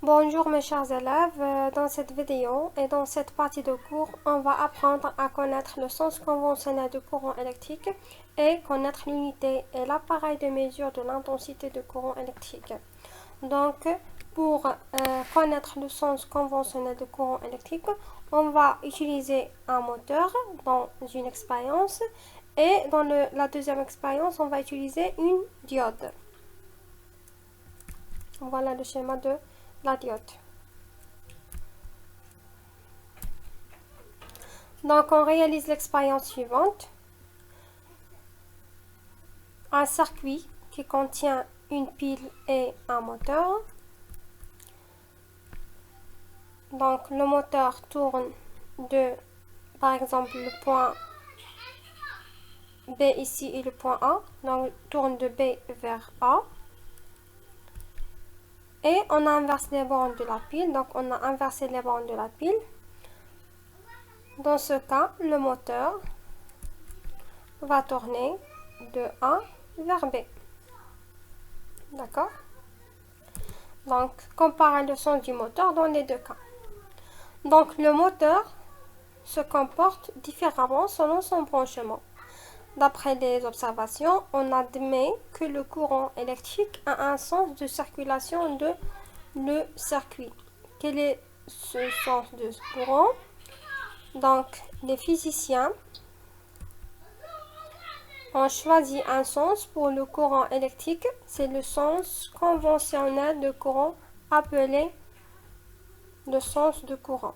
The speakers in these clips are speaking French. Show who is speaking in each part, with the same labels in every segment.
Speaker 1: Bonjour mes chers élèves, dans cette vidéo et dans cette partie de cours, on va apprendre à connaître le sens conventionnel du courant électrique et connaître l'unité et l'appareil de mesure de l'intensité du courant électrique. Donc, pour connaître le sens conventionnel du courant électrique, on va utiliser un moteur dans une expérience et dans la deuxième expérience, on va utiliser une diode. Voilà le schéma de la diode. Donc, on réalise l'expérience suivante. Un circuit qui contient une pile et un moteur. Donc, le moteur tourne de, par exemple, le point B ici et le point A. Donc, tourne de B vers A. Et on inverse les bornes de la pile. Donc, on a inversé les bornes de la pile. Dans ce cas, le moteur va tourner de A vers B. D'accord? Donc, comparez le sens du moteur dans les deux cas. Donc, le moteur se comporte différemment selon son branchement. D'après les observations, on admet que le courant électrique a un sens de circulation de le circuit. Quel est ce sens de courant? Donc, les physiciens ont choisi un sens pour le courant électrique. C'est le sens conventionnel de courant appelé le sens de courant.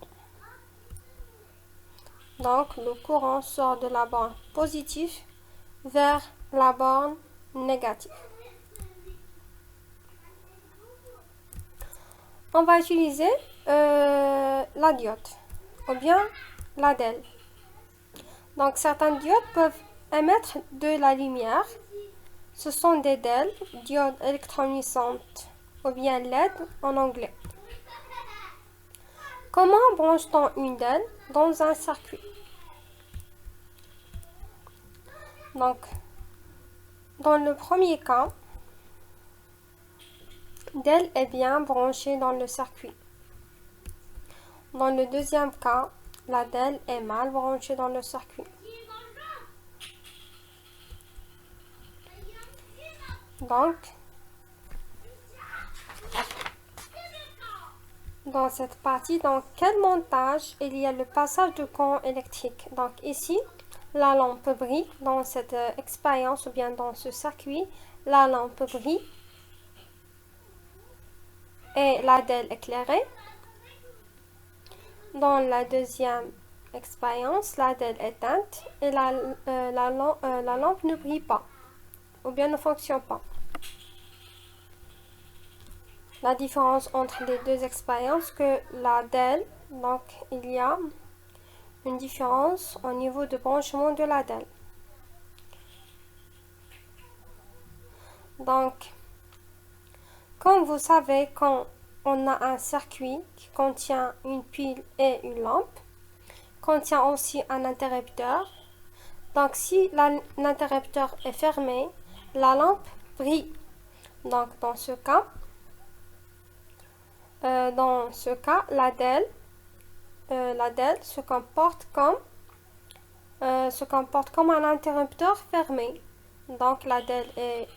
Speaker 1: Donc, le courant sort de la borne positive vers la borne négative. On va utiliser la diode ou bien la DEL. Donc, certaines diodes peuvent émettre de la lumière. Ce sont des DEL, diodes électroluminescentes ou bien LED en anglais. Comment branche-t-on une DEL dans un circuit? Donc, dans le premier cas, DEL est bien branchée dans le circuit. Dans le deuxième cas, la DEL est mal branchée dans le circuit. Donc, dans cette partie, dans quel montage il y a le passage de courant électrique? Donc ici, la lampe brille dans cette expérience ou bien dans ce circuit, la lampe brille et la DEL éclairée. Dans la deuxième expérience, la DEL est éteinte et la lampe ne brille pas ou bien ne fonctionne pas. La différence entre les deux expériences que la DEL, donc il y a une différence au niveau de branchement de la DEL. Donc, comme vous savez, quand on a un circuit qui contient une pile et une lampe, contient aussi un interrupteur. Donc, si l'interrupteur est fermé, la lampe brille. Donc, dans ce cas, la DEL se comporte comme un interrupteur fermé. Donc, la DEL est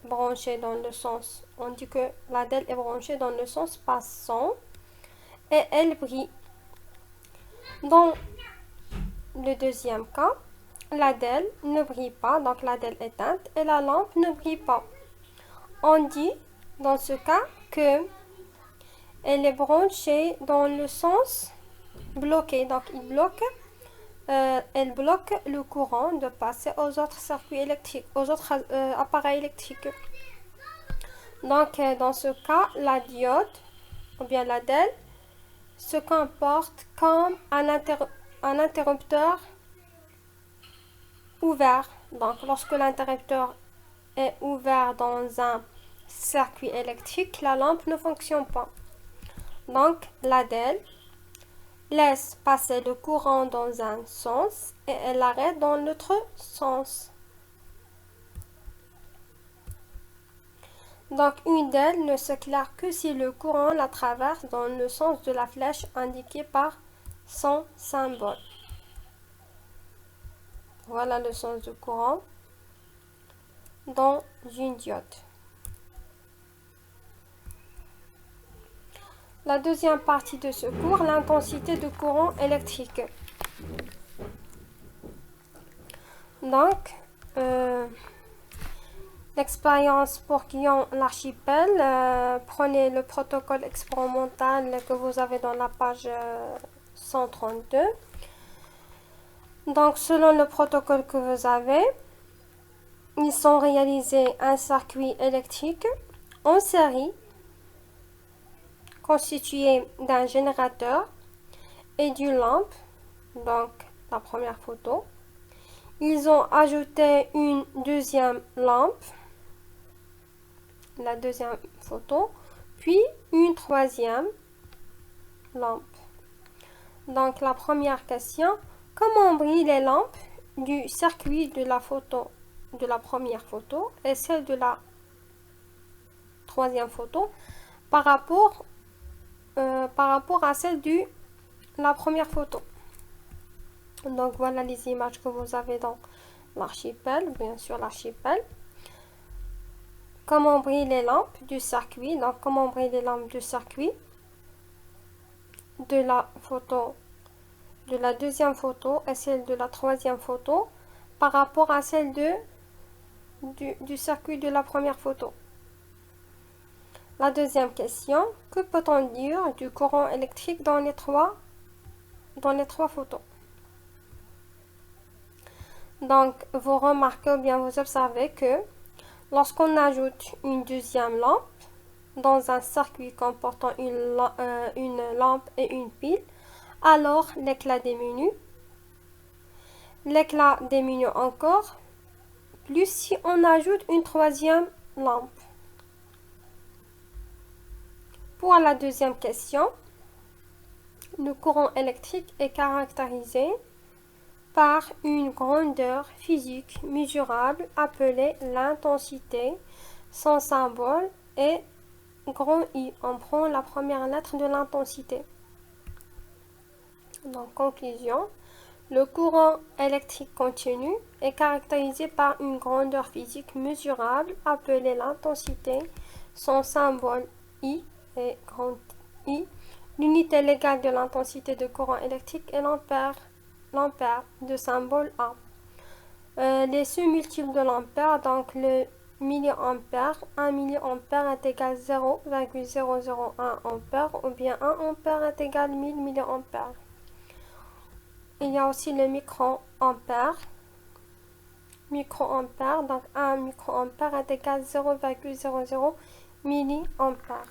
Speaker 1: branchée dans le sens, on dit que la DEL est branchée dans le sens passant et elle brille. Dans le deuxième cas, la DEL ne brille pas, donc la DEL est éteinte et la lampe ne brille pas. On dit dans ce cas que elle est branchée dans le sens bloqué, donc elle bloque le courant de passer aux autres circuits électriques, aux autres appareils électriques. Donc, dans ce cas, la diode ou bien la DEL se comporte comme un interrupteur ouvert. Donc, lorsque l'interrupteur est ouvert dans un circuit électrique, la lampe ne fonctionne pas. Donc, la DEL laisse passer le courant dans un sens et elle l'arrête dans l'autre sens. Donc, une d'elles ne s'éclaire que si le courant la traverse dans le sens de la flèche indiquée par son symbole. Voilà le sens du courant dans une diode. La deuxième partie de ce cours, l'intensité de courant électrique. Donc, l'expérience pour qui ont l'archipel, prenez le protocole expérimental que vous avez dans la page 132. Donc, selon le protocole que vous avez, ils sont réalisés un circuit électrique en série constitué d'un générateur et d'une lampe, donc la première photo. Ils ont ajouté une deuxième lampe, la deuxième photo, puis une troisième lampe. Donc la première question, comment brillent les lampes du circuit de la photo, de la première photo et celle de la troisième photo par rapport à celle de la première photo. Donc voilà les images que vous avez dans l'archipel, bien sûr l'archipel. Comment brillent les lampes du circuit, donc comment brillent les lampes du circuit de la photo, de la deuxième photo et celle de la troisième photo par rapport à celle du circuit de la première photo. La deuxième question, que peut-on dire du courant électrique dans les trois photos? Donc, vous remarquez ou bien vous observez que lorsqu'on ajoute une deuxième lampe dans un circuit comportant une lampe et une pile, alors l'éclat diminue. L'éclat diminue encore plus si on ajoute une troisième lampe. Pour la deuxième question, le courant électrique est caractérisé par une grandeur physique mesurable appelée l'intensité. Son symbole est grand I. On prend la première lettre de l'intensité. Donc, conclusion, le courant électrique continu est caractérisé par une grandeur physique mesurable appelée l'intensité. Son symbole I est grand I. L'unité légale de l'intensité de courant électrique est l'ampère. L'ampère de symbole A. Les sous-multiples de l'ampère, donc le milliampère, 1 milliampère est égal 0,001 ampère ou bien 1 ampère est égal 1000 milliampères. Il y a aussi le microampère. Microampère, donc 1 microampère est égal 0,00 milliampère.